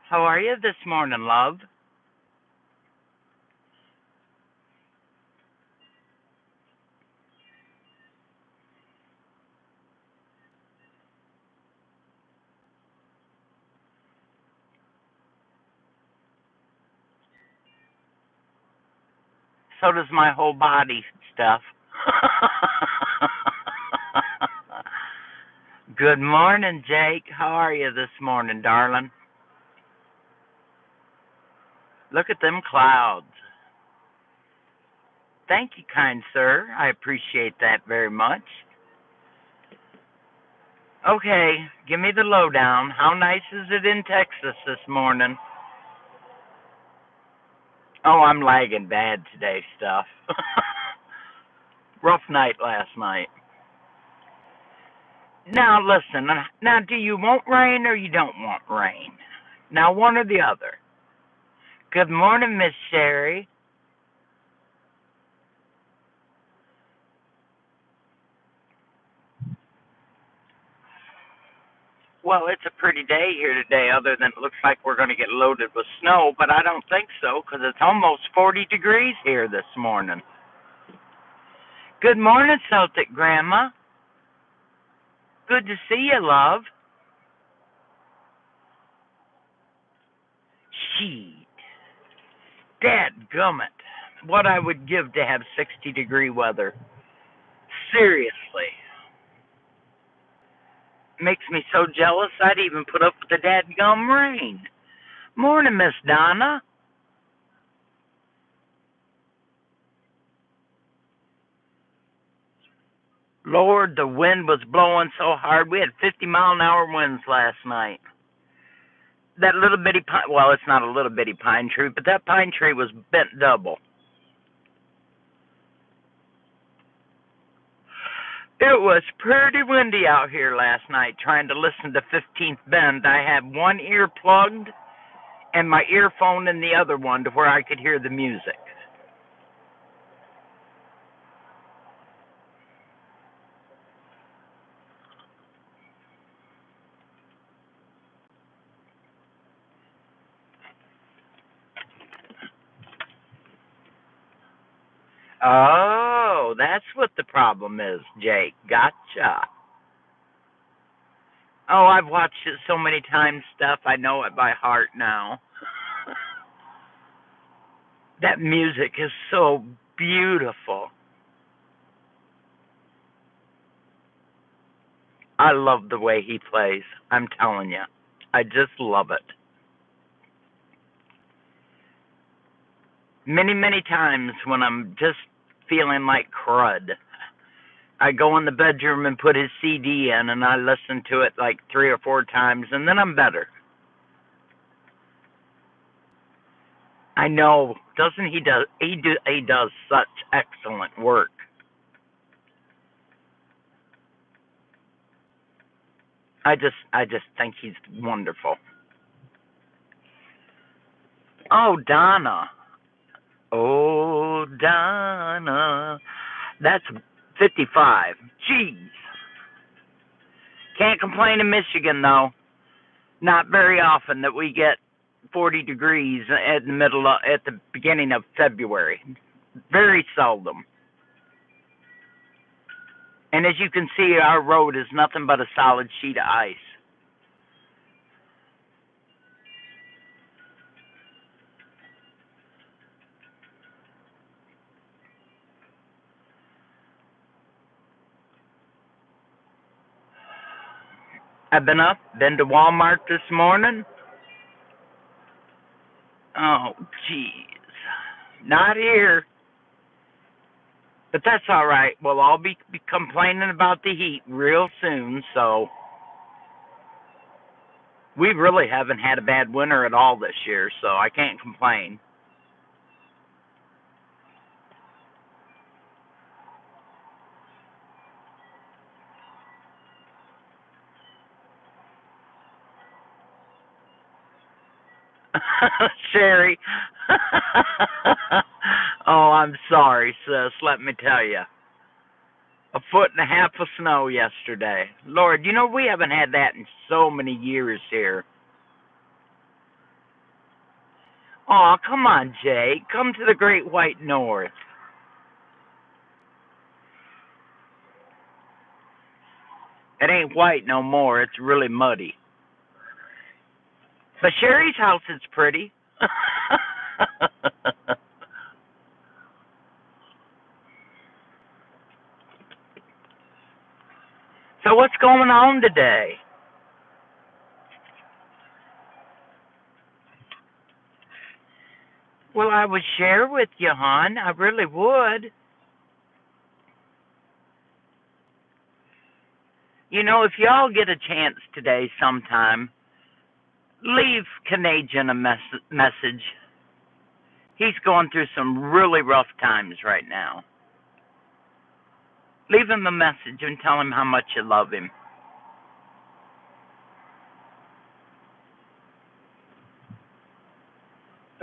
How are you this morning, love? So does my whole body, Steph. Good morning, Jake. How are you this morning, darling? Look at them clouds. Thank you, kind sir. I appreciate that very much. Okay, give me the lowdown. How nice is it in Texas this morning? Oh, I'm lagging bad today, Steph. Rough night last night. Now, listen. Now, do you want rain or you don't want rain? Now, one or the other. Good morning, Miss Sherry. Well, it's a pretty day here today, other than it looks like we're going to get loaded with snow, but I don't think so because it's almost 40 degrees here this morning. Good morning, Celtic Grandma. Good to see you, love. Sheet. Dadgummit. What I would give to have 60-degree weather. Seriously. Makes me so jealous I'd even put up with the dadgum rain. Morning, Miss Donna. Lord, the wind was blowing so hard. We had 50-mile-an-hour winds last night. That little bitty pine, well, it's not a little bitty pine tree, but that pine tree was bent double. It was pretty windy out here last night trying to listen to 15th Bend. I had one ear plugged and my earphone in the other one to where I could hear the music. Oh, that's what the problem is, Jake. Gotcha. Oh, I've watched it so many times, Stuff. I know it by heart now. That music is so beautiful. I love the way he plays. I'm telling you. I just love it. Many, many times when I'm just feeling like crud, I go in the bedroom and put his CD in and I listen to it like 3 or 4 times and then I'm better. I know, doesn't he? He does such excellent work. I just think he's wonderful. Oh, Donna. Oh, Donna. That's 55. Jeez. Can't complain in Michigan, though. Not very often that we get 40 degrees at the beginning of February. Very seldom. And as you can see, our road is nothing but a solid sheet of ice. I've been to Walmart this morning. Oh, jeez. Not here. But that's all right. We'll all be complaining about the heat real soon, so we really haven't had a bad winter at all this year, so I can't complain. Sherry. Oh, I'm sorry, sis. Let me tell you. 1.5 feet of snow yesterday. Lord, we haven't had that in so many years here. Aw, come on, Jay. Come to the Great White North. It ain't white no more. It's really muddy. But Sherry's house is pretty. So what's going on today? Well, I would share with you, hon. I really would. You know, if y'all get a chance today sometime, leave Canadian a message. He's going through some really rough times right now. Leave him a message and tell him how much you love him.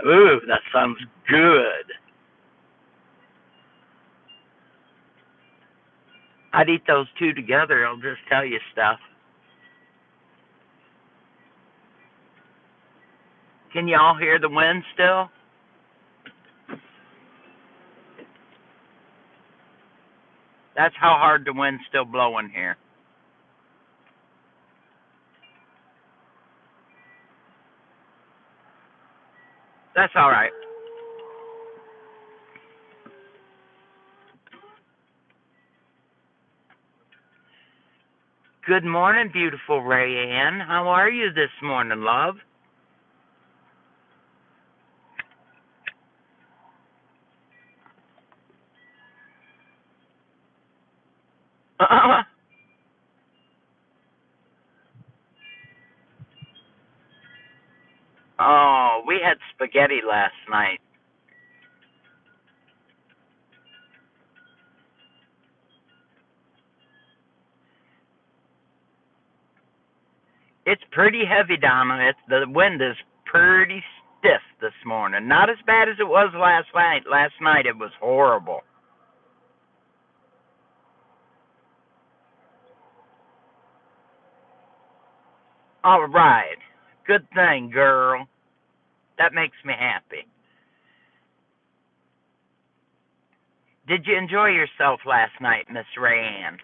Ooh, that sounds good. I'd eat those two together. I'll just tell you stuff. Can y'all hear the wind still? That's how hard the wind's still blowing here. That's all right. Good morning, beautiful Rayanne. How are you this morning, love? Oh, we had spaghetti last night. It's pretty heavy, Donna. The wind is pretty stiff this morning. Not as bad as it was last night. Last night it was horrible. All right. Good thing, girl. That makes me happy. Did you enjoy yourself last night, Miss Rayanne?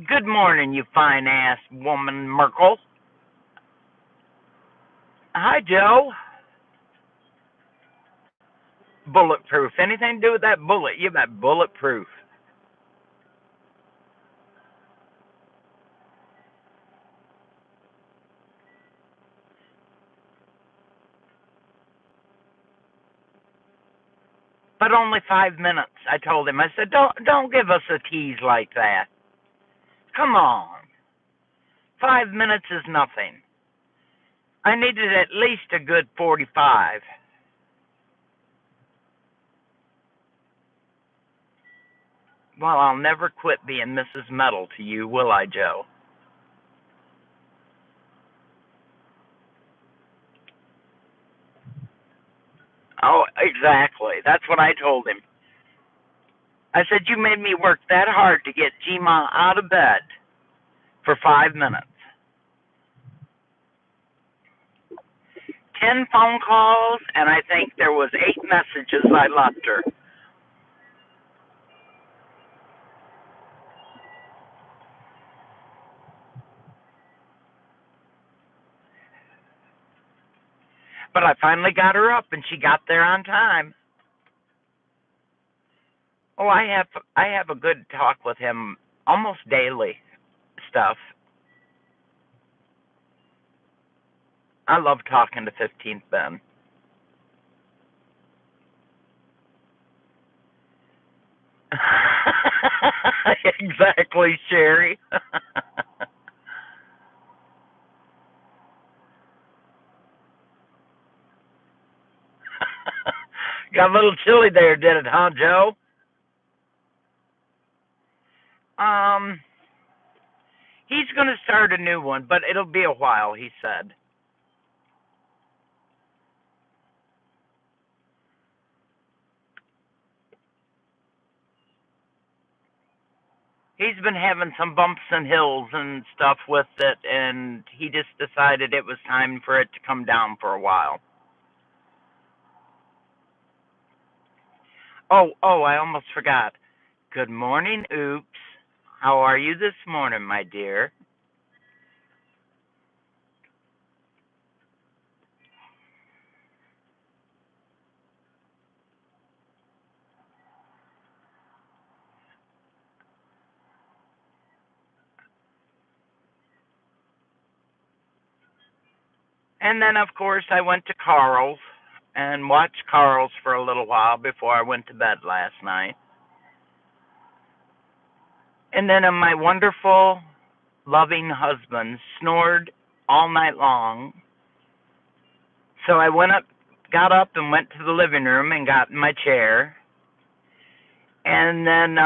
Good morning, you fine ass woman, Merkel. Hi, Joe. Bulletproof. Anything to do with that bullet? You got bulletproof. But only 5 minutes. I told him. I said, don't give us a tease like that. Come on. 5 minutes is nothing. I needed at least a good 45. Well, I'll never quit being Mrs.Metal to you, will I, Joe? Oh, exactly. That's what I told him. I said, you made me work that hard to get G-Ma out of bed for 5 minutes. 10 phone calls, and I think there was 8 messages I left her. But I finally got her up, and she got there on time. Oh, I have a good talk with him almost daily. Stuff. I love talking to 15th Ben. Exactly, Sherry. Got a little chilly there, did it, huh, Joe? Um, he's going to start a new one, but it'll be a while, he said. He's been having some bumps and hills and stuff with it, and he just decided it was time for it to come down for a while. Oh, I almost forgot. Good morning, Oops. How are you this morning, my dear? And then, of course, I went to Carl's and watched Carl's for a little while before I went to bed last night. And then my wonderful, loving husband snored all night long. So I got up and went to the living room and got in my chair. And then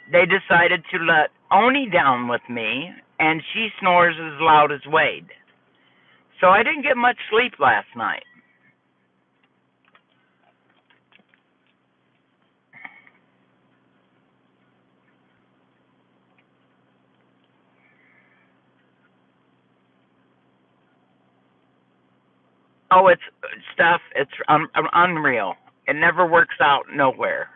they decided to let Oni down with me, and she snores as loud as Wade. So I didn't get much sleep last night. Oh, it's stuff. It's unreal. It never works out nowhere.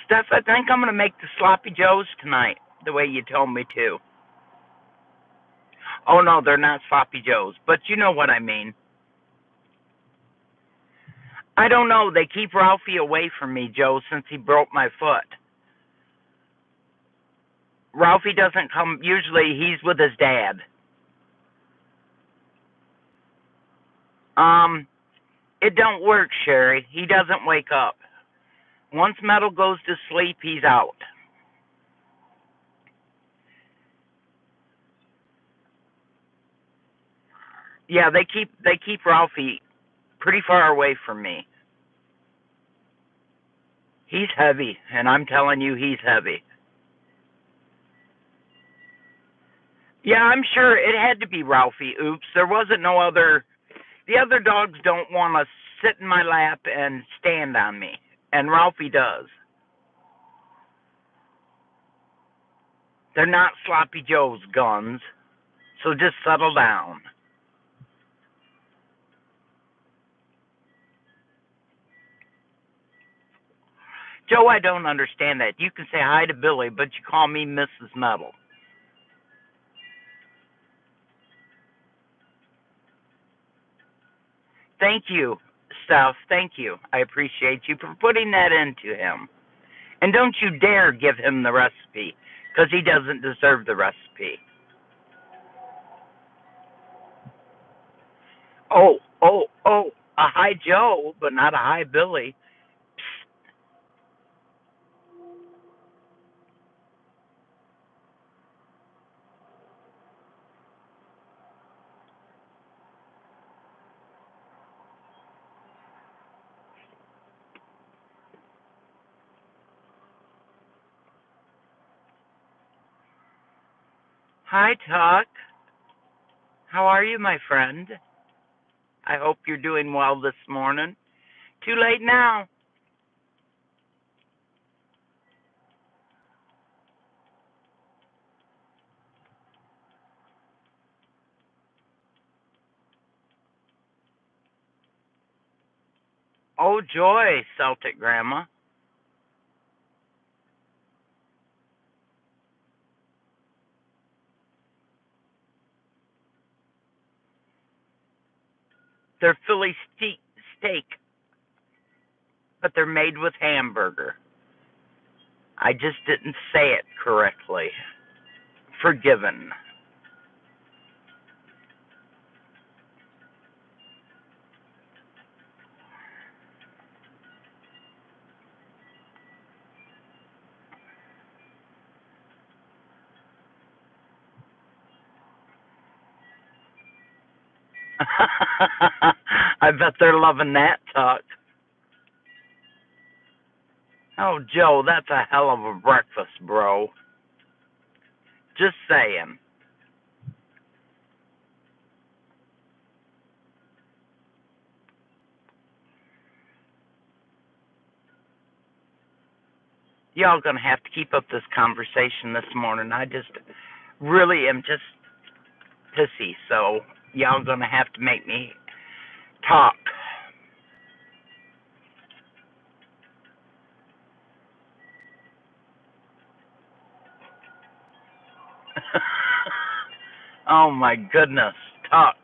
Steph, I think I'm going to make the sloppy joes tonight, the way you told me to. Oh, no, they're not sloppy joes, but you know what I mean. I don't know. They keep Ralphie away from me, Joe, since he broke my foot. Ralphie doesn't come. Usually he's with his dad. Um, it don't work, Sherry. He doesn't wake up. Once Metal goes to sleep, he's out. Yeah, they keep Ralphie pretty far away from me. He's heavy, and I'm telling you, he's heavy. Yeah, I'm sure it had to be Ralphie. Oops, there wasn't no other. The other dogs don't want to sit in my lap and stand on me, and Ralphie does. They're not Sloppy Joe's guns, so just settle down. Joe, I don't understand that. You can say hi to Billy, but you call me Mrs.Metal. Thank you, Steph. Thank you. I appreciate you for putting that into him. And don't you dare give him the recipe, because he doesn't deserve the recipe. Oh, a hi Joe, but not a hi Billy. Hi, Tuck. How are you, my friend? I hope you're doing well this morning. Too late now. Oh, joy, Celtic Grandma. They're Philly steak, but they're made with hamburger. I just didn't say it correctly. Forgiven. I bet they're loving that, Tuck. Oh, Joe, that's a hell of a breakfast, bro. Just saying. Y'all gonna have to keep up this conversation this morning. I just really am just pissy, so y'all gonna have to make me talk. Oh my goodness, talk.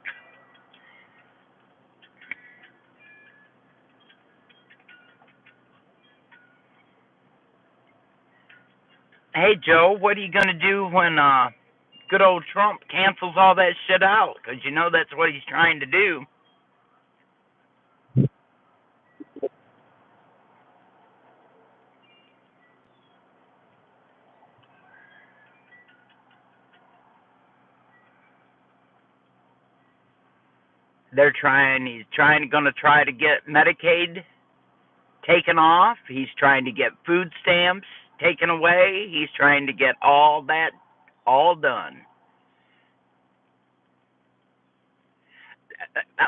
Hey Joe, what are you gonna do when good old Trump cancels all that shit out? 'Cause you know that's what he's trying to do. He's gonna try to get Medicaid taken off. He's trying to get food stamps taken away. He's trying to get all that all done.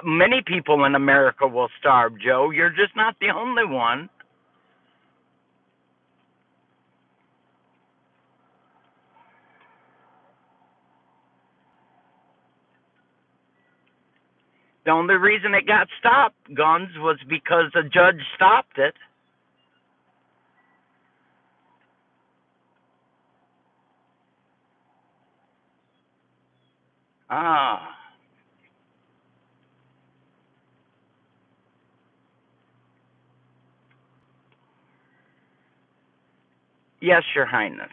Many people in America will starve, Joe. You're just not the only one. The only reason it got stopped, guns, was because a judge stopped it. Ah. Yes, Your Highness.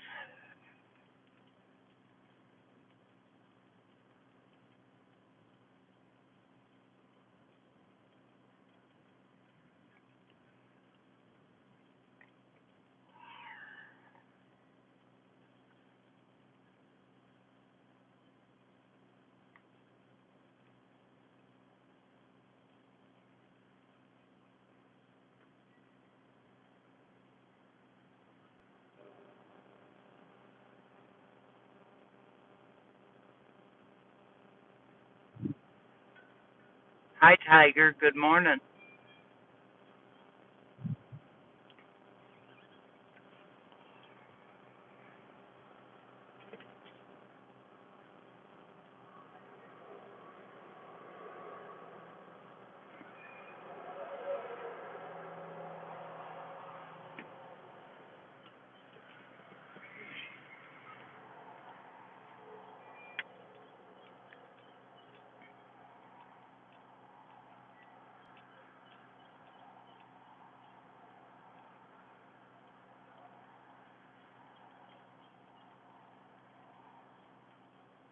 Hi, Tiger. Good morning.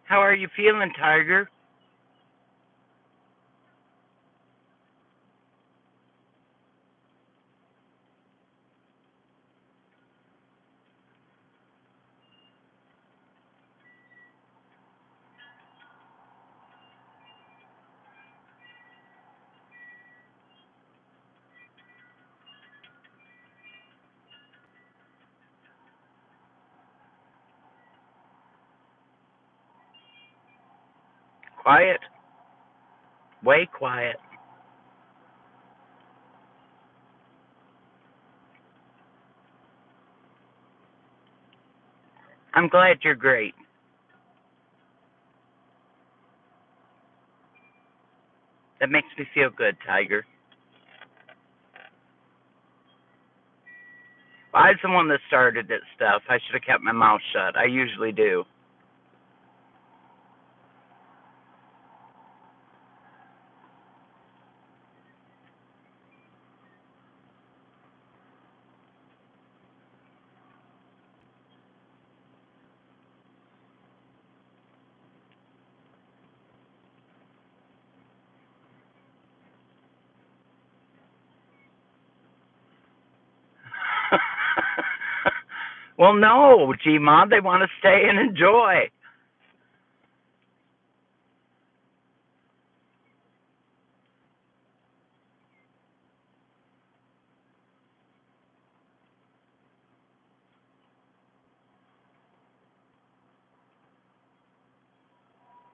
How are you feeling, Tiger? Quiet? Way quiet. I'm glad you're great. That makes me feel good, Tiger. I was the one that started this stuff. I should have kept my mouth shut. I usually do. Well, no, G-Mod. They want to stay and enjoy.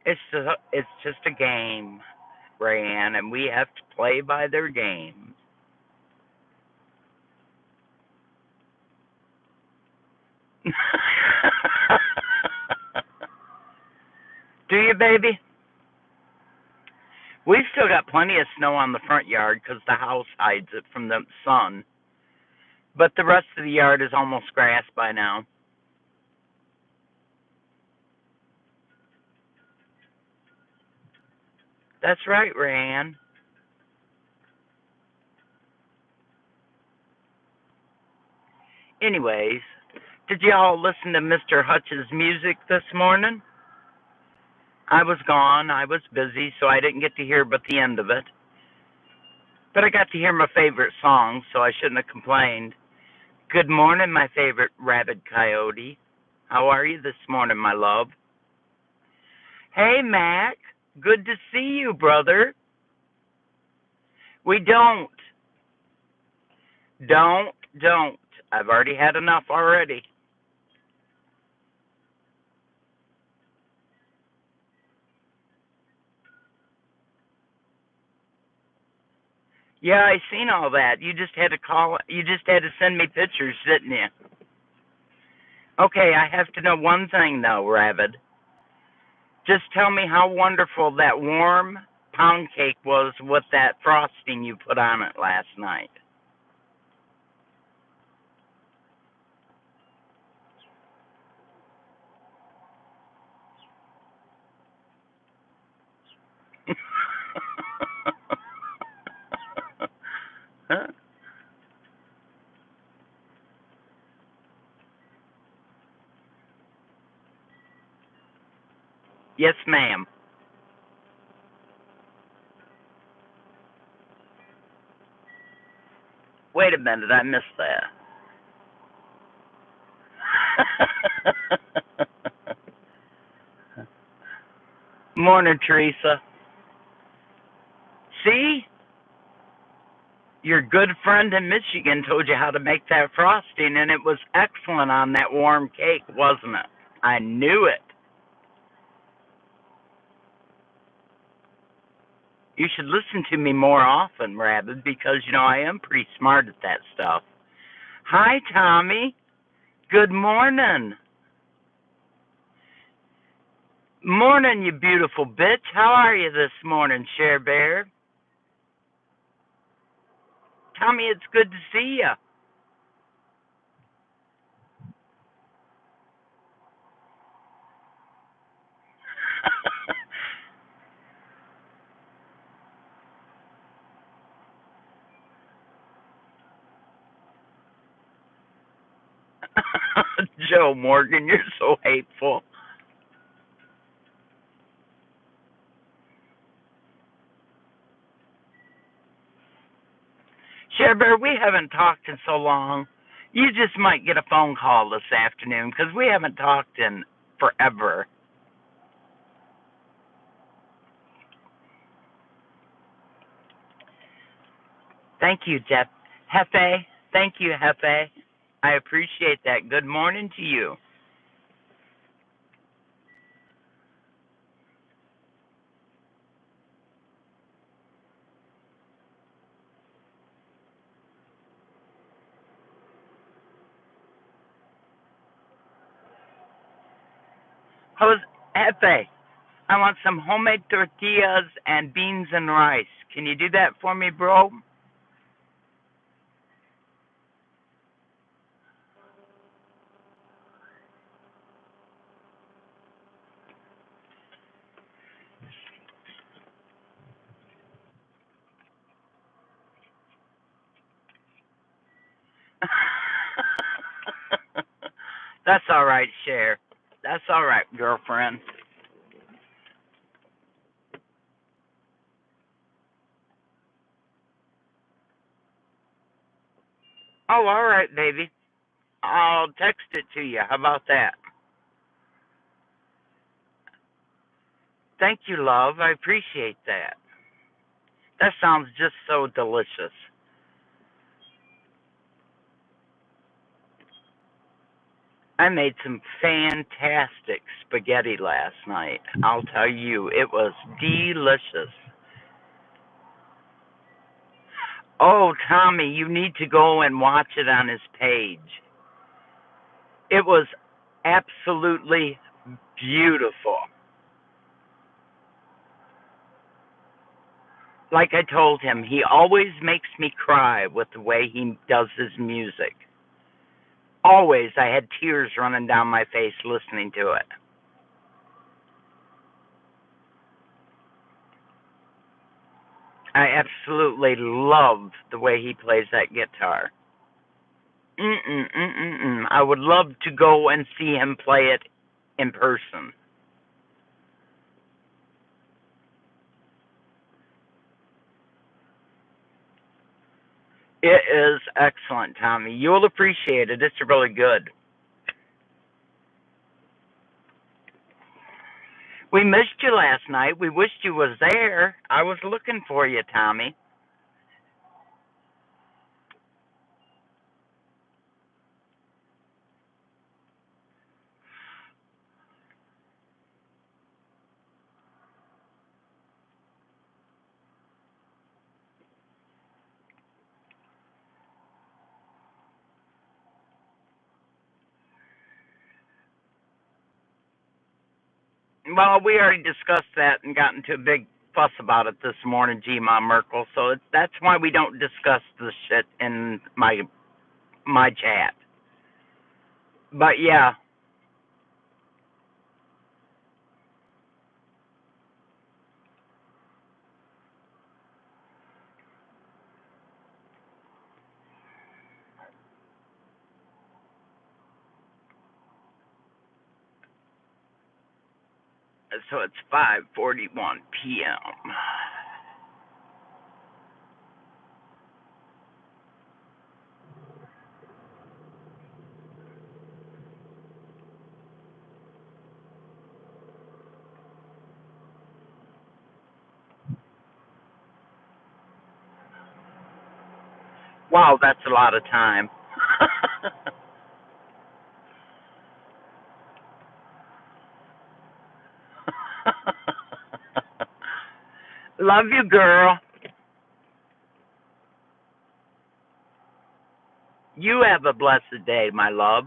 It's just a game, Rayanne, and we have to play by their game. 'Cause. baby. We've still got plenty of snow on the front yard because the house hides it from the sun. But the rest of the yard is almost grass by now. That's right, Rayanne. Anyways, did y'all listen to Mr. Hutch's music this morning? I was gone. I was busy, so I didn't get to hear but the end of it. But I got to hear my favorite song, so I shouldn't have complained. Good morning, my favorite rabid coyote. How are you this morning, my love? Hey, Mac. Good to see you, brother. We don't. Don't. I've already had enough already. Yeah, I seen all that. You just had to call. You just had to send me pictures, didn't you? Okay, I have to know one thing though, Rabbit. Just tell me how wonderful that warm pound cake was with that frosting you put on it last night. Huh? Yes, ma'am. Wait a minute, I missed that. Morning, Teresa. See? Your good friend in Michigan told you how to make that frosting, and it was excellent on that warm cake, wasn't it? I knew it. You should listen to me more often, Rabbit, because, I am pretty smart at that stuff. Hi, Tommy. Good morning. Morning, you beautiful bitch. How are you this morning, Cher Bear? Tommy, it's good to see you. Joe Morgan, you're so hateful. Cher Bear, we haven't talked in so long. You just might get a phone call this afternoon because we haven't talked in forever. Thank you, Jeff. Hefe. Thank you, Hefe. I appreciate that. Good morning to you. Jose, Hefe, I want some homemade tortillas and beans and rice. Can you do that for me, bro? That's all right, Cher. That's all right, girlfriend. Oh, all right, baby. I'll text it to you. How about that? Thank you, love. I appreciate that. That sounds just so delicious. I made some fantastic spaghetti last night. I'll tell you, it was delicious. Oh, Tommy, you need to go and watch it on his page. It was absolutely beautiful. Like I told him, he always makes me cry with the way he does his music. Always, I had tears running down my face listening to it. I absolutely love the way he plays that guitar. I would love to go and see him play it in person. It is excellent, Tommy. You'll appreciate it. It's really good. We missed you last night. We wished you was there. I was looking for you, Tommy. Well, we already discussed that and got into a big fuss about it this morning, G. Ma Merkel. So that's why we don't discuss this shit in my chat. But yeah, so it's 5:41 p.m. Wow, that's a lot of time. Love you, girl. You have a blessed day, my love.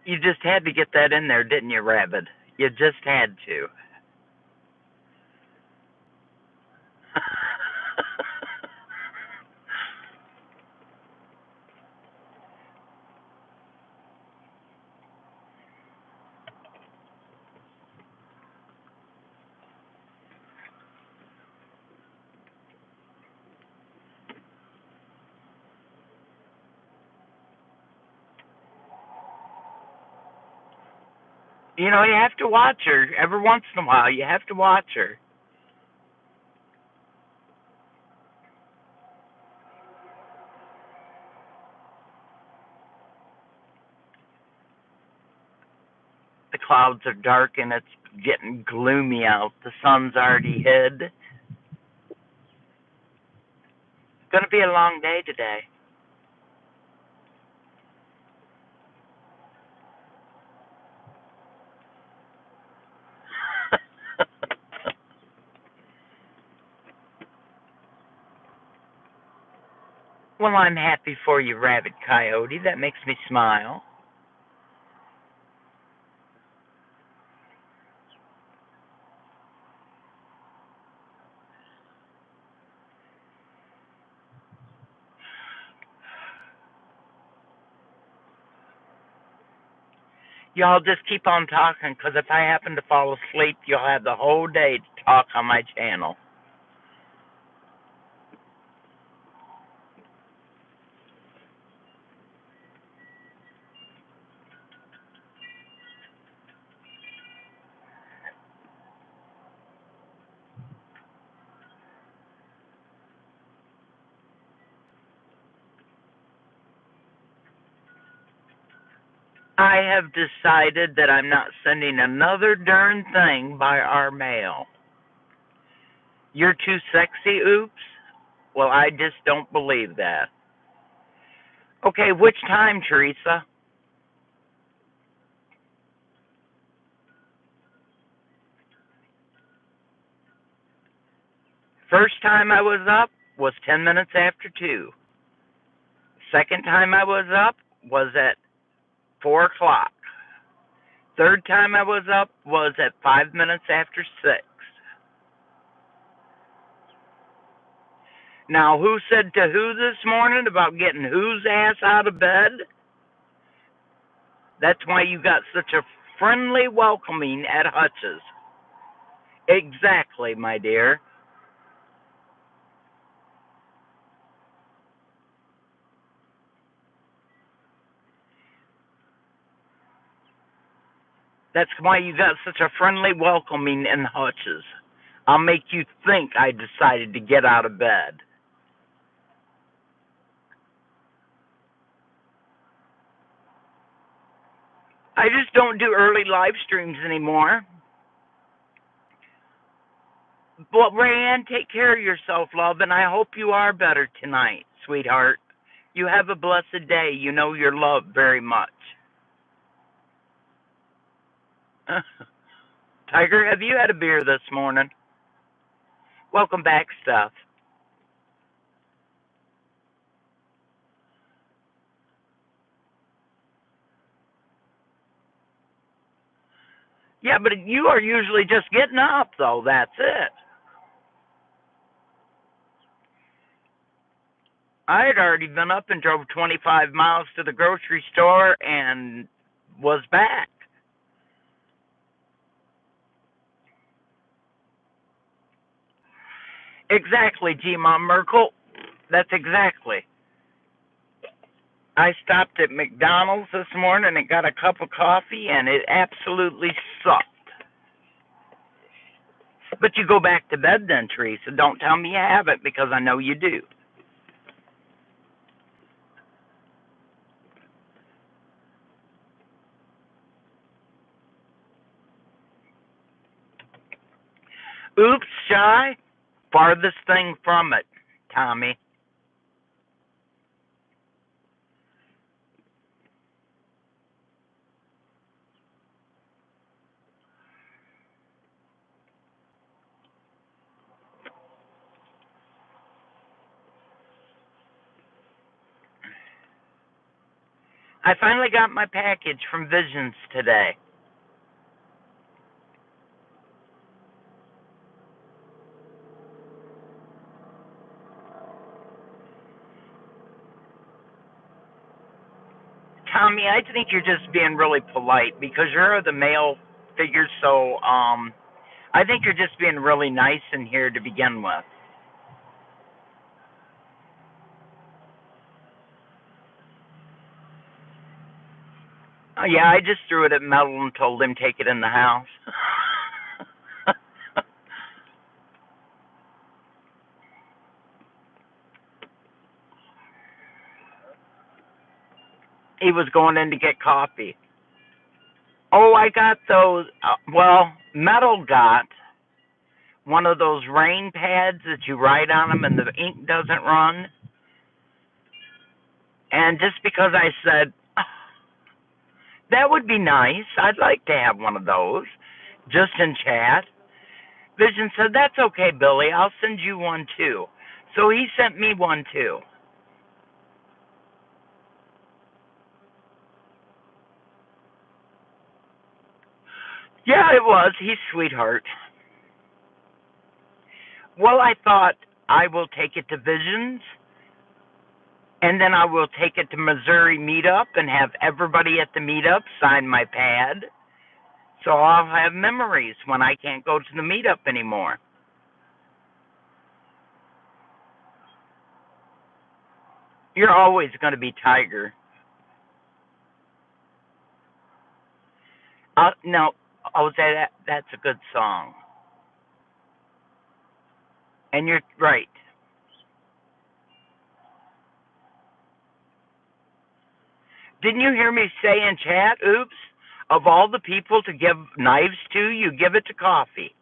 You just had to get that in there, didn't you, Rabbit? You just had to. You know, you have to watch her every once in a while. You have to watch her. The clouds are dark and it's getting gloomy out. The sun's already hid. It's going to be a long day today. Well, I'm happy for you, Rabbit Coyote. That makes me smile. Y'all just keep on talking, because if I happen to fall asleep, you'll have the whole day to talk on my channel. I have decided that I'm not sending another darn thing by our mail. You're too sexy, oops? Well, I just don't believe that. Okay, which time, Teresa? First time I was up was 10 minutes after 2. Second time I was up was at 4 o'clock. Third time I was up was at 5 minutes after 6. Now, who said to who this morning about getting whose ass out of bed? That's why you got such a friendly welcoming at Hutch's. Exactly, my dear. That's why you got such a friendly welcoming in Hutch's. I'll make you think I decided to get out of bed. I just don't do early live streams anymore. But Rayanne, take care of yourself, love, and I hope you are better tonight, sweetheart. You have a blessed day. You know you're loved very much. Tiger, have you had a beer this morning? Welcome back, Steph. Yeah, but you are usually just getting up, though. That's it. I had already been up and drove 25 miles to the grocery store and was back. Exactly, G. Mom Merkel. That's exactly. I stopped at McDonald's this morning and got a cup of coffee, and it absolutely sucked. But you go back to bed then, Teresa. Don't tell me you haven't, because I know you do. Oops, shy. Farthest thing from it, Tommy. I finally got my package from Visions today. Tommy, I think you're just being really polite because you're the male figure, so I think you're just being really nice in here to begin with. Yeah, I just threw it at Metal and told him take it in the house. He was going in to get coffee. Oh, I got those. Well, Metal got one of those rain pads that you write on them and the ink doesn't run. And just because I said, oh, that would be nice, I'd like to have one of those, just in chat. Vision said, that's okay, Billie. I'll send you one too. So he sent me one too. Yeah, it was. He's a sweetheart. Well, I thought I will take it to Visions, and then I will take it to Missouri Meetup and have everybody at the meetup sign my pad. So I'll have memories when I can't go to the meetup anymore. You're always going to be Tiger. No, that's a good song. And you're right. Didn't you hear me say in chat, oops, of all the people to give knives to, you give it to coffee.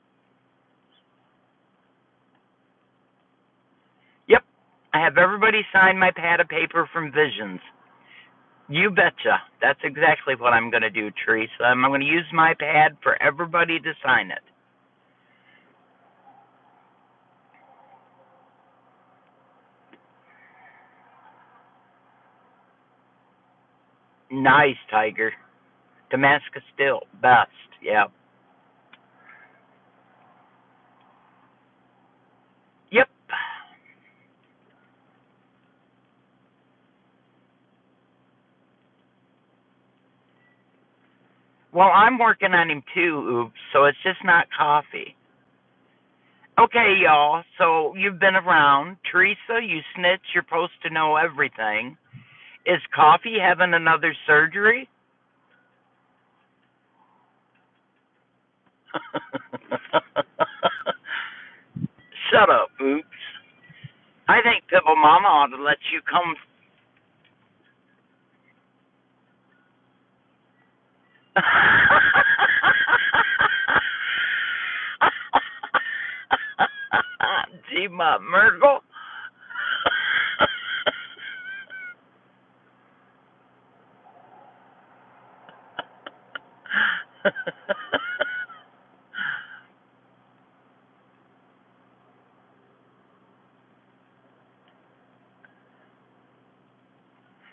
Yep, I have everybody sign my pad of paper from Visions. You betcha. That's exactly what I'm going to do, Teresa. I'm going to use my pad for everybody to sign it. Nice, Tiger. Damascus Steel, best. Yep. Yep. Well, I'm working on him too, oops, so it's just not coffee. Okay, y'all, so you've been around. Teresa, you snitch, you're supposed to know everything. Is coffee having another surgery? Shut up, oops. I think Pibble Mama ought to let you come. Gee, my Myrtle.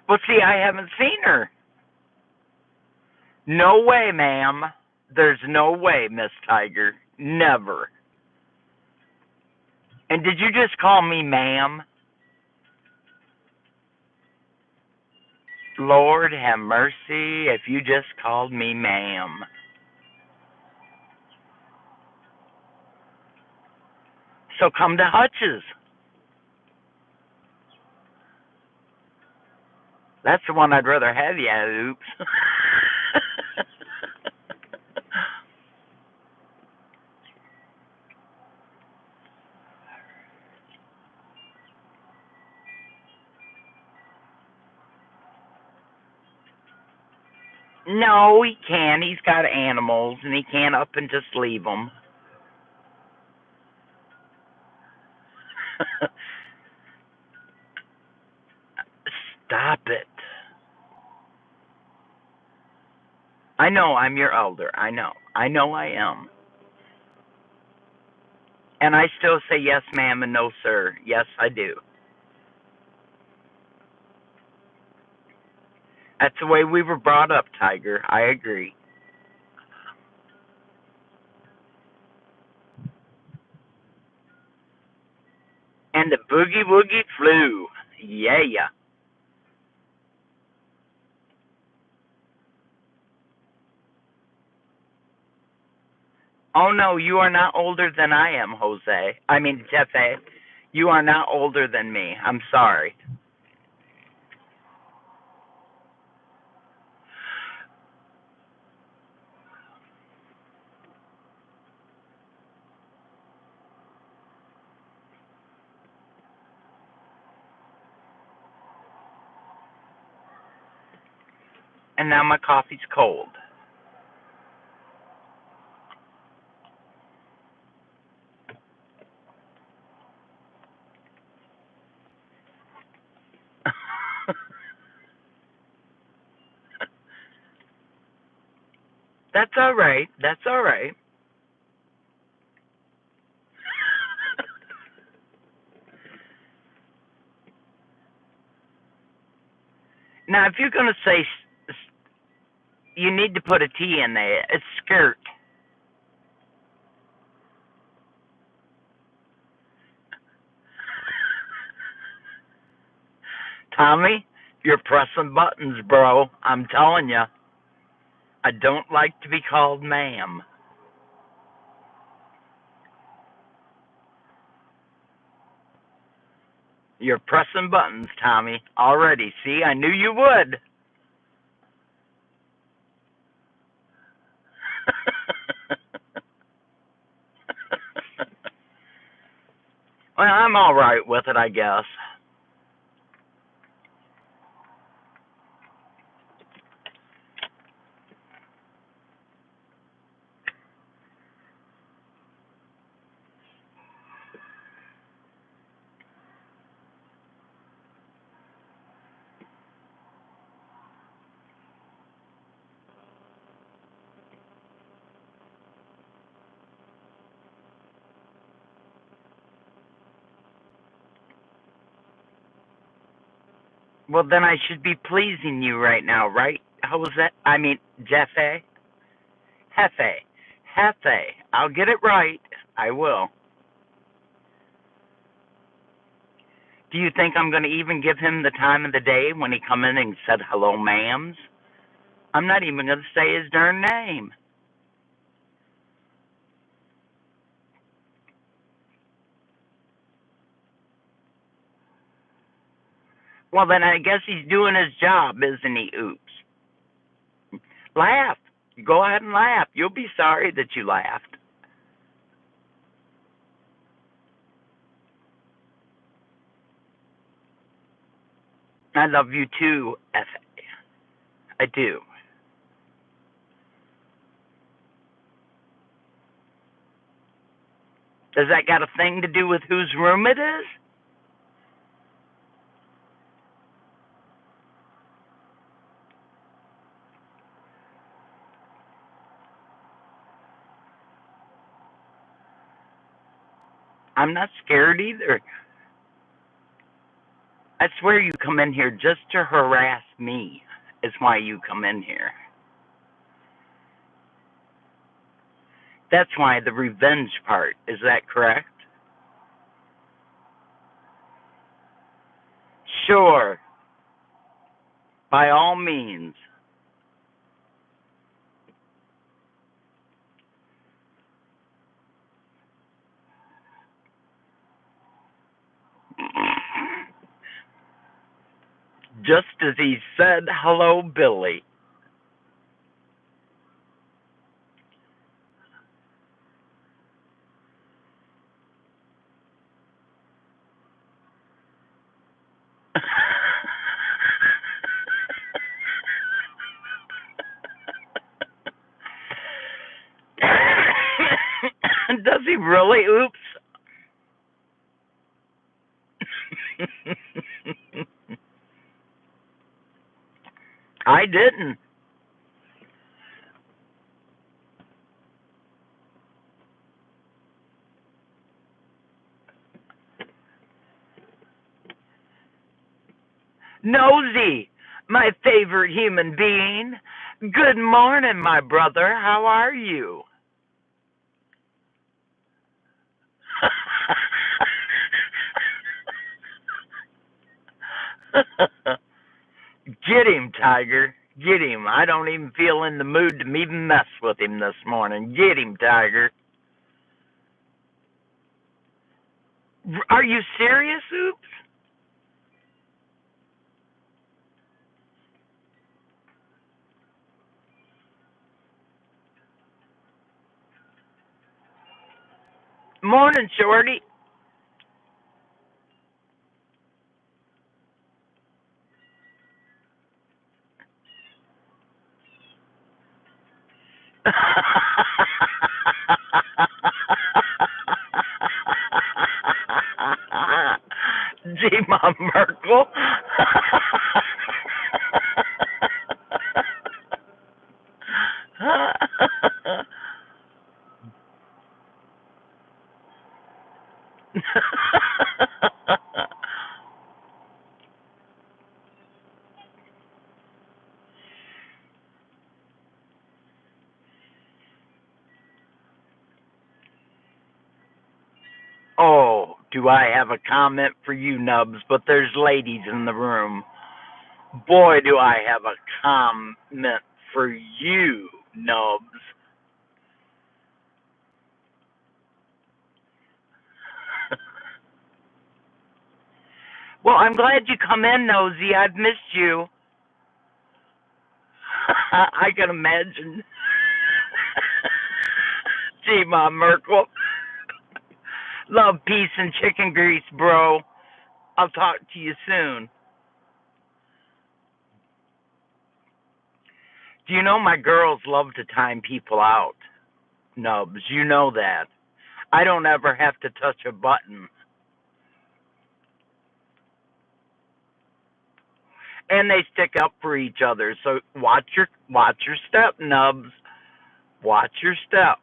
Well, see, I haven't seen her. No way, ma'am. There's no way, Miss Tiger. Never. And did you just call me ma'am? Lord have mercy if you just called me ma'am. So come to Hutch's. That's the one I'd rather have you at, oops. No, he can't. He's got animals, and he can't up and just leave them. Stop it. I know I'm your elder. I know. I know I am. And I still say yes, ma'am, and no, sir. Yes, I do. That's the way we were brought up, Tiger. I agree. And the boogie woogie flew. Yeah. Oh, no, you are not older than I am, Jose. I mean, Jefe. You are not older than me. I'm sorry. And now my coffee's cold. That's all right. That's all right. Now, if you're going to say you need to put a T in there, it's skirt. Tommy, you're pressing buttons, bro. I'm telling you. I don't like to be called ma'am. You're pressing buttons, Tommy. Already. See, I knew you would. Well, I'm all right with it, I guess. Well, then I should be pleasing you right now, right? How was that? I mean, Jeffe? Hefe. Hefe. I'll get it right. I will. Do you think I'm going to even give him the time of the day when he come in and said, hello, ma'ams? I'm not even going to say his darn name. Well, then I guess he's doing his job, isn't he? Oops. Laugh. Go ahead and laugh. You'll be sorry that you laughed. I love you too, F.A. I do. Does that got a thing to do with whose room it is? I'm not scared either. I swear you come in here just to harass me, is why you come in here. That's why the revenge part. Is that correct? Sure. By all means. Just as he said, hello, Billie. Does he really? Oops. I didn't. Nosy, my favorite human being. Good morning, my brother. How are you? Get him, Tiger. Get him. I don't even feel in the mood to even mess with him this morning. Get him, Tiger. Are you serious, Oops? Morning, Shorty. Gee, Mom Merkel. Oh, do I have a comment for you, Nubs? But there's ladies in the room. Boy, do I have a comment for you, Nubs. Well, I'm glad you come in, Nosy. I've missed you. I can imagine. Gee, Mom Merkel. Love, peace, and chicken grease, bro. I'll talk to you soon. Do you know my girls love to time people out? Nubs, you know that. I don't ever have to touch a button. And they stick up for each other. So watch your step, Nubs. Watch your step.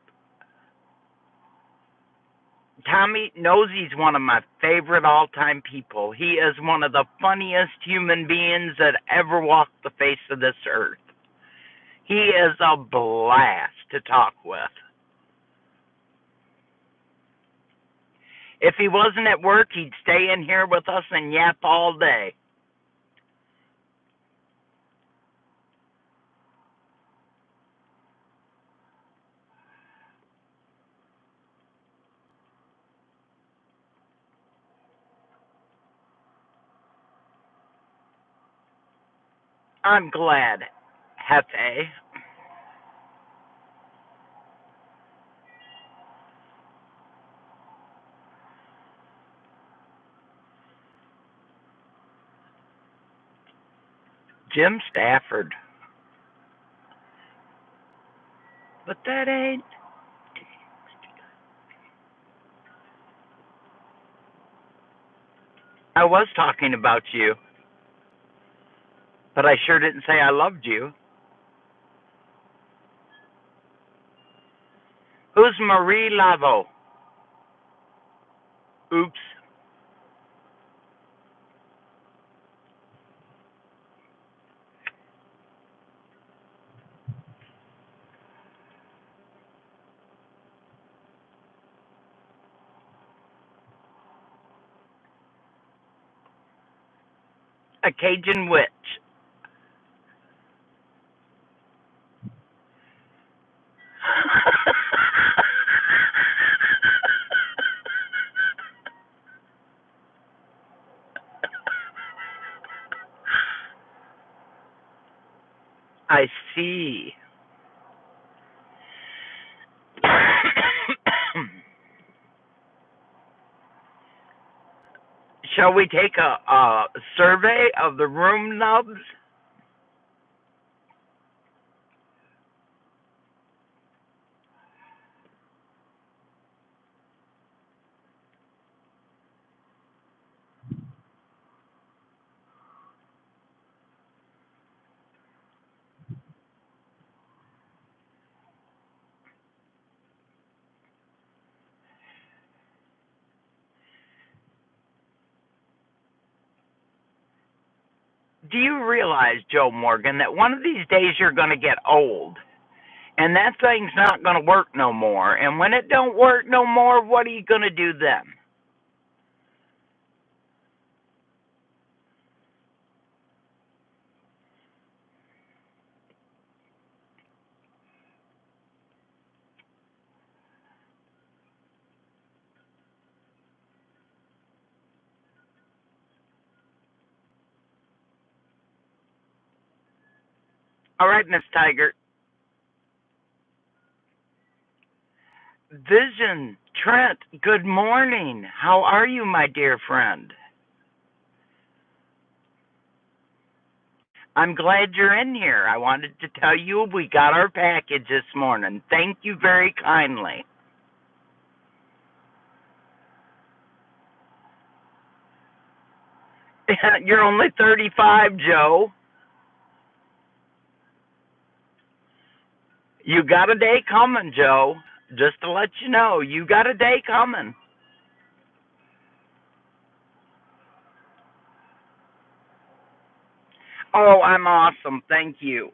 Tommy knows he's one of my favorite all-time people. He is one of the funniest human beings that ever walked the face of this earth. He is a blast to talk with. If he wasn't at work, he'd stay in here with us and yap all day. I'm glad, Hefe. Jim Stafford. But that ain't. I was talking about you, but I sure didn't say I loved you. Who's Marie Laveau? Oops. A Cajun witch. I see. Shall we take a survey of the room nubs? Do you realize, Joe Morgan, that one of these days you're going to get old and that thing's not going to work no more? And when it don't work no more, what are you going to do then? All right, Miss Tiger. Vision, Trent, good morning. How are you, my dear friend? I'm glad you're in here. I wanted to tell you we got our package this morning. Thank you very kindly. You're only 35, Joe. You got a day coming, Joe. Just to let you know, you got a day coming. Oh, I'm awesome. Thank you.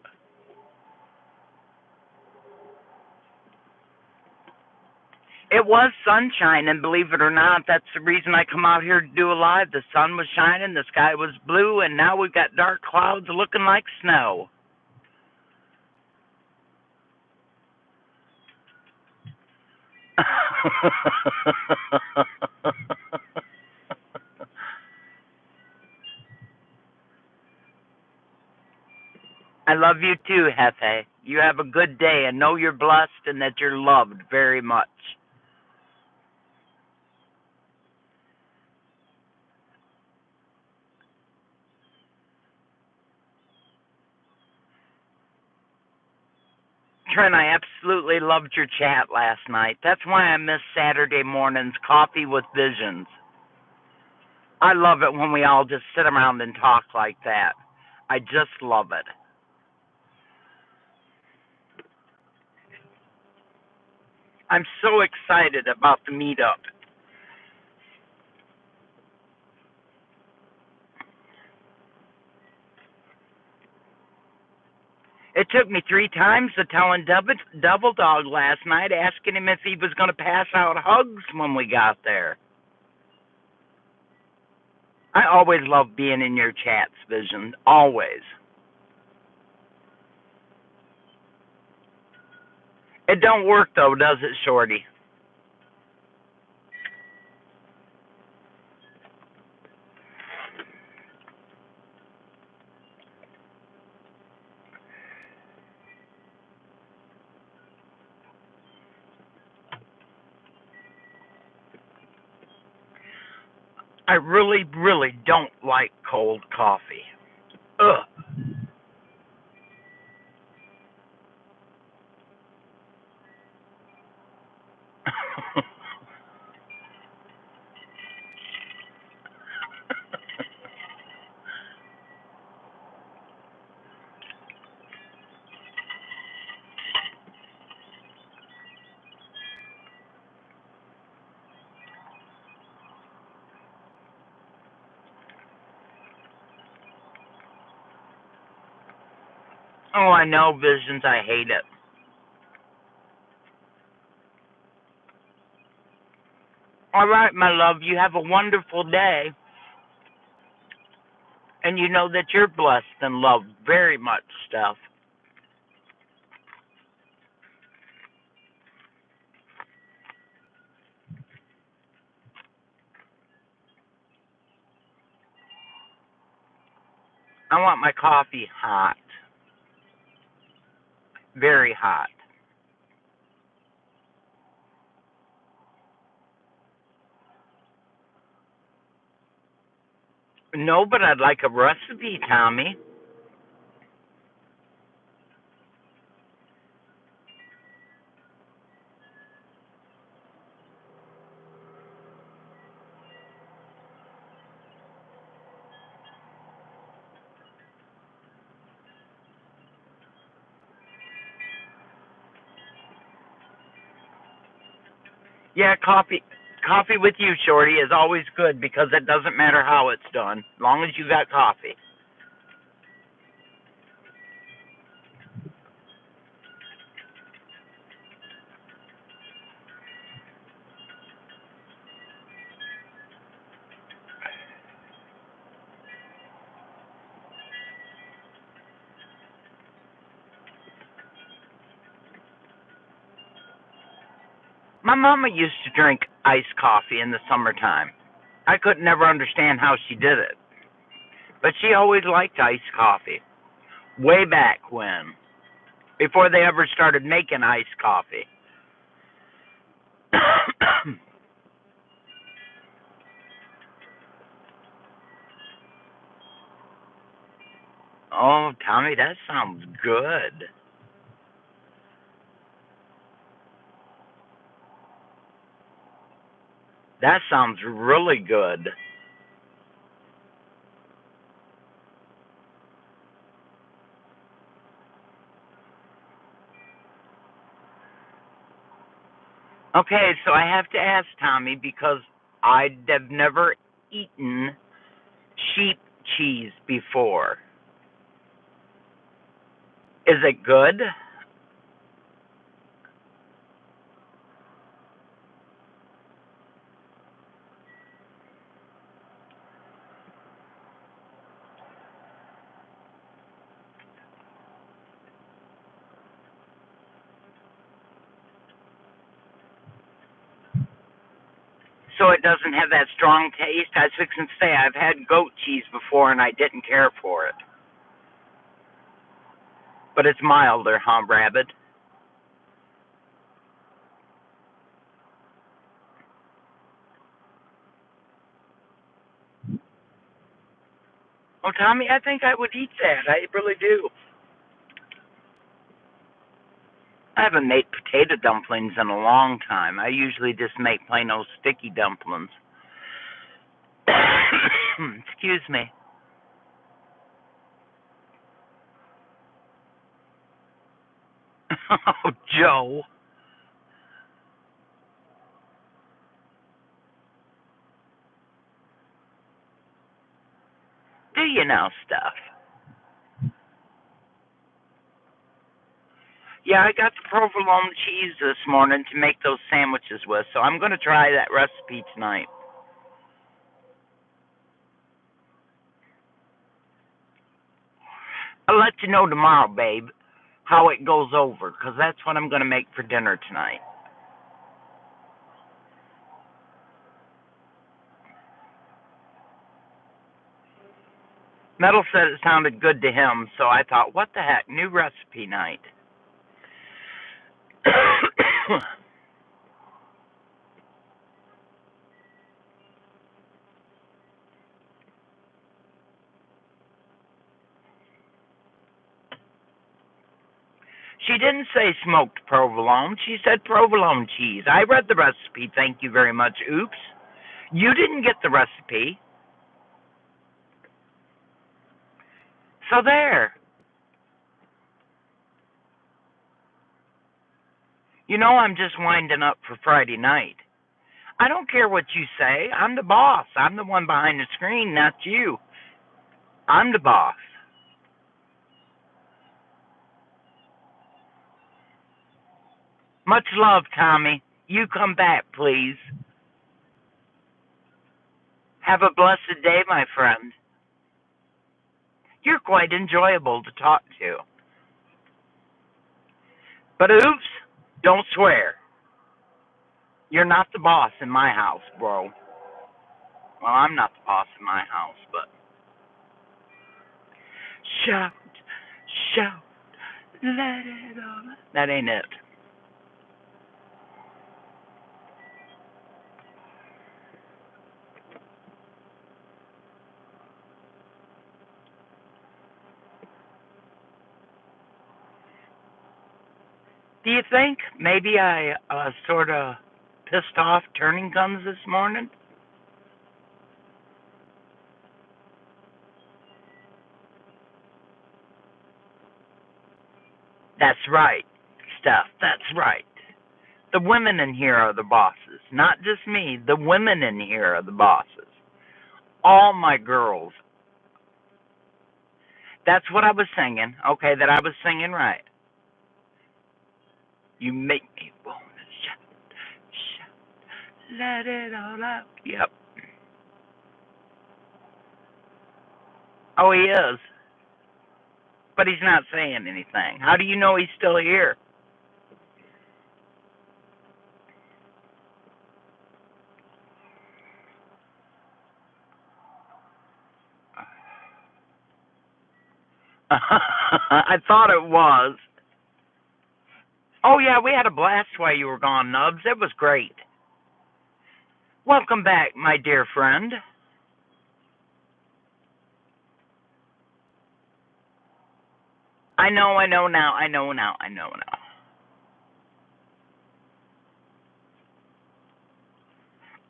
It was sunshine, and believe it or not, that's the reason I come out here to do a live. The sun was shining, the sky was blue, and now we've got dark clouds looking like snow. I love you too, Hefe. You have a good day and know you're blessed and that you're loved very much. Trent, I absolutely loved your chat last night. That's why I miss Saturday mornings, coffee with visions. I love it when we all just sit around and talk like that. I just love it. I'm so excited about the meetup. It took me 3 times to tell Double Dog last night, asking him if he was going to pass out hugs when we got there. I always love being in your chats, Vision. Always. It don't work, though, does it, Shorty? I really, really don't like cold coffee. Ugh. Oh, I know, Visions. I hate it. All right, my love. You have a wonderful day. And you know that you're blessed and loved very much, Steph. I want my coffee hot. Very hot. No, but I'd like a recipe, Tommy. Yeah, coffee with you, Shorty, is always good because it doesn't matter how it's done, as long as you got coffee. My mama used to drink iced coffee in the summertime. I could never understand how she did it, but she always liked iced coffee. Way back when, before they ever started making iced coffee. Oh, Tommy, that sounds good. That sounds really good. Okay, so I have to ask Tommy because I have never eaten sheep cheese before. Is it good? So it doesn't have that strong taste? I was fixing to say, I've had goat cheese before and I didn't care for it. But it's milder, huh, Rabbit? Oh, Tommy, I think I would eat that. I really do. I haven't made potato dumplings in a long time. I usually just make plain old sticky dumplings. Excuse me. Oh, Joe. Do you know stuff? Yeah, I got the provolone cheese this morning to make those sandwiches with, so I'm going to try that recipe tonight. I'll let you know tomorrow, babe, how it goes over, because that's what I'm going to make for dinner tonight. Metal said it sounded good to him, so I thought, what the heck, new recipe night. She didn't say smoked provolone. She said provolone cheese. I read the recipe. Thank you very much. Oops. You didn't get the recipe. So there. You know I'm just winding up for Friday night. I don't care what you say. I'm the boss. I'm the one behind the screen, not you. I'm the boss. Much love, Tommy. You come back, please. Have a blessed day, my friend. You're quite enjoyable to talk to. But oops, don't swear. You're not the boss in my house, bro. Well, I'm not the boss in my house, but shout, shout, let it all out. That ain't it. Do you think maybe I sort of pissed off turning guns this morning? That's right, Steph. That's right. The women in here are the bosses, not just me. The women in here are the bosses. All my girls. That's what I was singing. Okay, that I was singing right. You make me wanna shout, shout, let it all out. Yep. Oh, he is. But he's not saying anything. How do you know he's still here? I thought it was. Oh, yeah, we had a blast while you were gone, Nubs. It was great. Welcome back, my dear friend. I know now. I know now.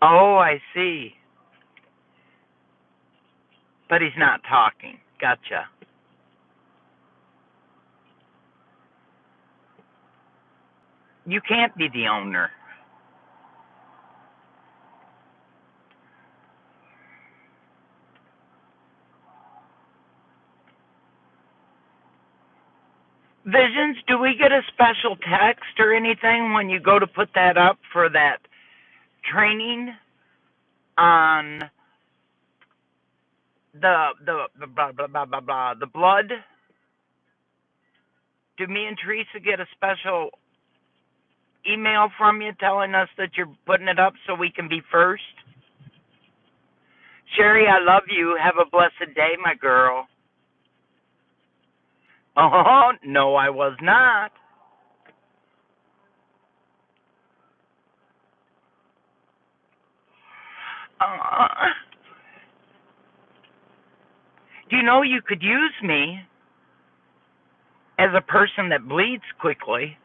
Oh, I see. But he's not talking. Gotcha. You can't be the owner. Visions, do we get a special text or anything when you go to put that up for that training on the blah blah blah blah blah the blood? Do me and Teresa get a special email from you telling us that you're putting it up so we can be first? Sherry, I love you. Have a blessed day, my girl. Oh, no, I was not. Uh, do you know you could use me as a person that bleeds quickly?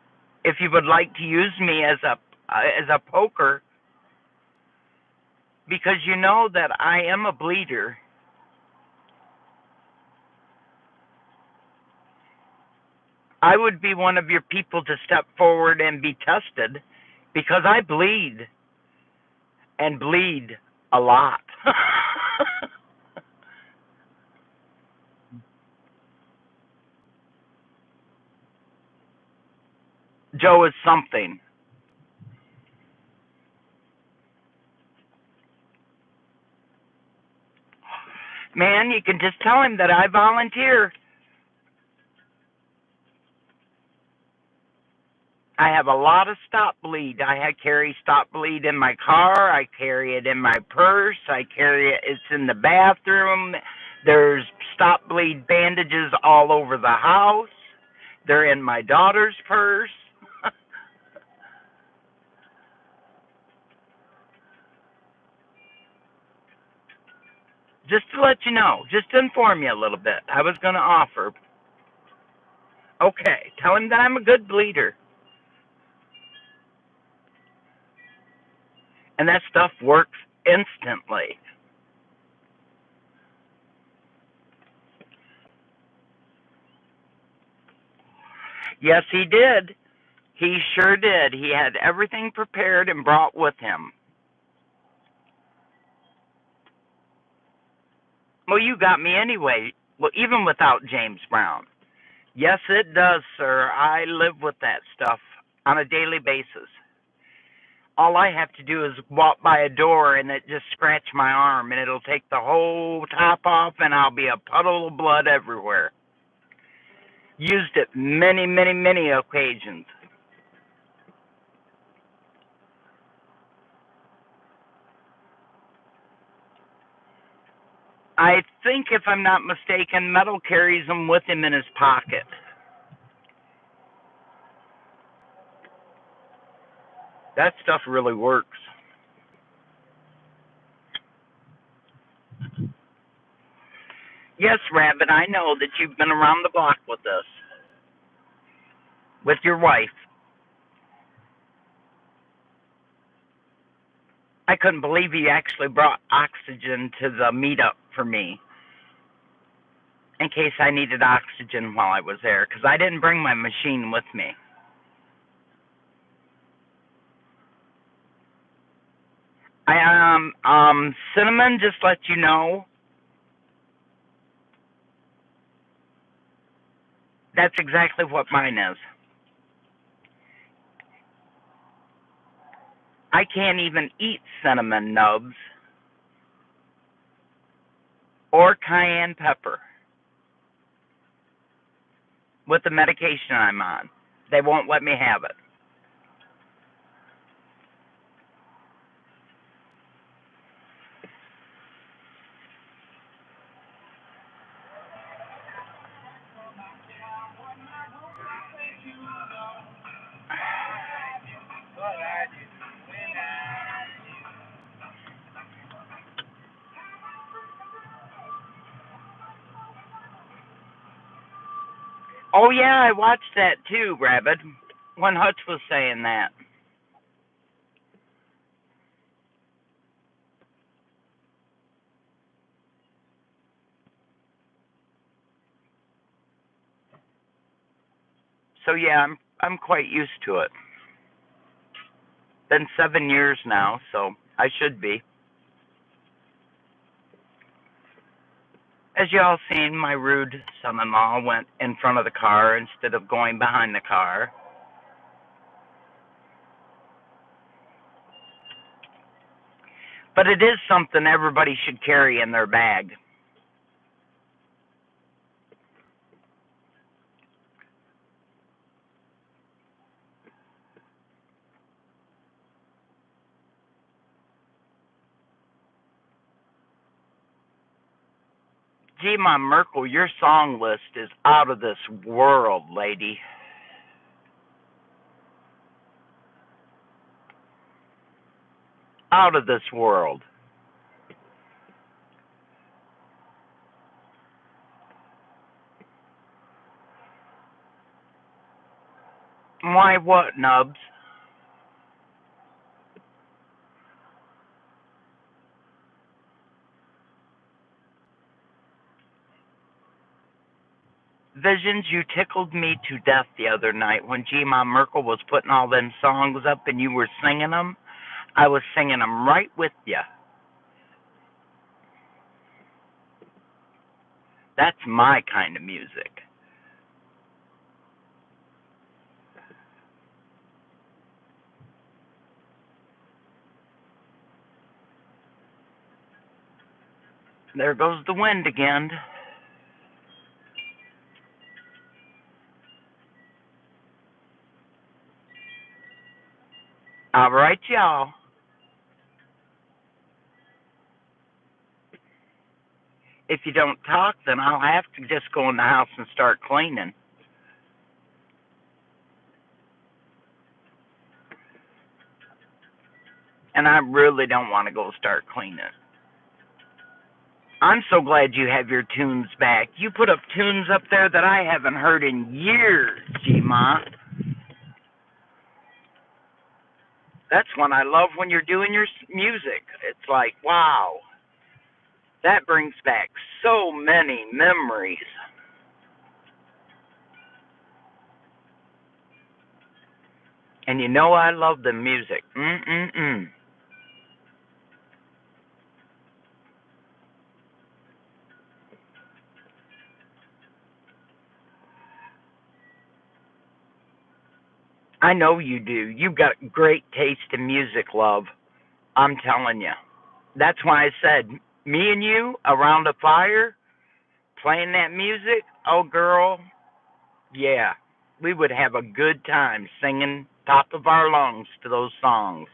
If you would like to use me as a poker, because you know that I am a bleeder. I would be one of your people to step forward and be tested because I bleed and bleed a lot. Joe is something. Man, you can just tell him that I volunteer. I have a lot of stop bleed. Carry stop bleed in my car. I carry it in my purse. I carry it. It's in the bathroom. There's stop bleed bandages all over the house. They're in my daughter's purse. Just to let you know, just to inform you a little bit, I was going to offer. Okay, tell him that I'm a good bleeder. And that stuff works instantly. Yes, he did. He sure did. He had everything prepared and brought with him. Well, you got me anyway. Well, even without James Brown. Yes, it does, sir. I live with that stuff on a daily basis. All I have to do is walk by a door and it just scratch my arm and it'll take the whole top off and I'll be a puddle of blood everywhere. Used it many, many, many occasions. I think, if I'm not mistaken, Metal carries them with him in his pocket. That stuff really works. Yes, Rabbit, I know that you've been around the block with us, with your wife. I couldn't believe he actually brought oxygen to the meetup for me in case I needed oxygen while I was there, because I didn't bring my machine with me. Cinnamon, just let you know, that's exactly what mine is. I can't even eat cinnamon nubs or cayenne pepper with the medication I'm on. They won't let me have it. Oh, yeah, I watched that too, Rabbit, when Hutch was saying that. So, yeah, I'm quite used to it. Been 7 years now, so I should be. As y'all seen, my rude son-in-law went in front of the car instead of going behind the car. But it is something everybody should carry in their bag. Gee, my Merkel, your song list is out of this world, lady. Out of this world. Why what, Nubs? Visions, you tickled me to death the other night when G. Ma Merkel was putting all them songs up and you were singing them. I was singing them right with you. That's my kind of music. There goes the wind again. All right, y'all. If you don't talk, then I'll have to just go in the house and start cleaning. And I really don't want to go start cleaning. I'm so glad you have your tunes back. You put up tunes up there that I haven't heard in years, G-Ma. That's when I love when you're doing your music. It's like, wow, that brings back so many memories. And you know I love the music. Mm-mm-mm. I know you do. You've got great taste in music, love. I'm telling you. That's why I said, me and you around a fire, playing that music, oh, girl, yeah, we would have a good time singing top of our lungs to those songs.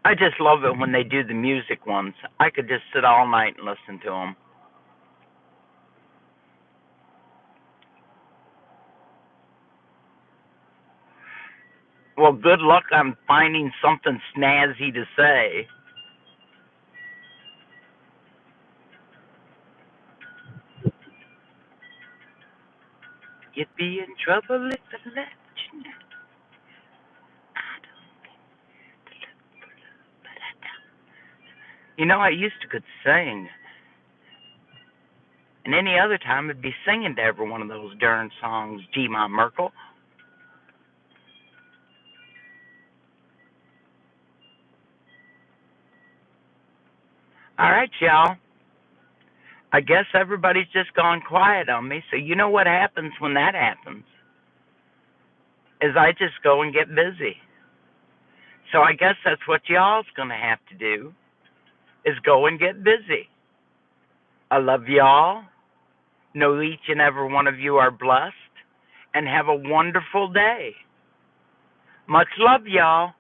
I just love it when they do the music ones. I could just sit all night and listen to them. Well, good luck on finding something snazzy to say. You'd be in trouble if I let you know. You know, I used to could sing, and any other time I'd be singing to every one of those darn songs, G-Ma Merkel. All right, y'all. I guess everybody's just gone quiet on me, so you know what happens when that happens, is I just go and get busy. So I guess that's what y'all's going to have to do, is go and get busy. I love y'all. Know each and every one of you are blessed, and have a wonderful day. Much love, y'all.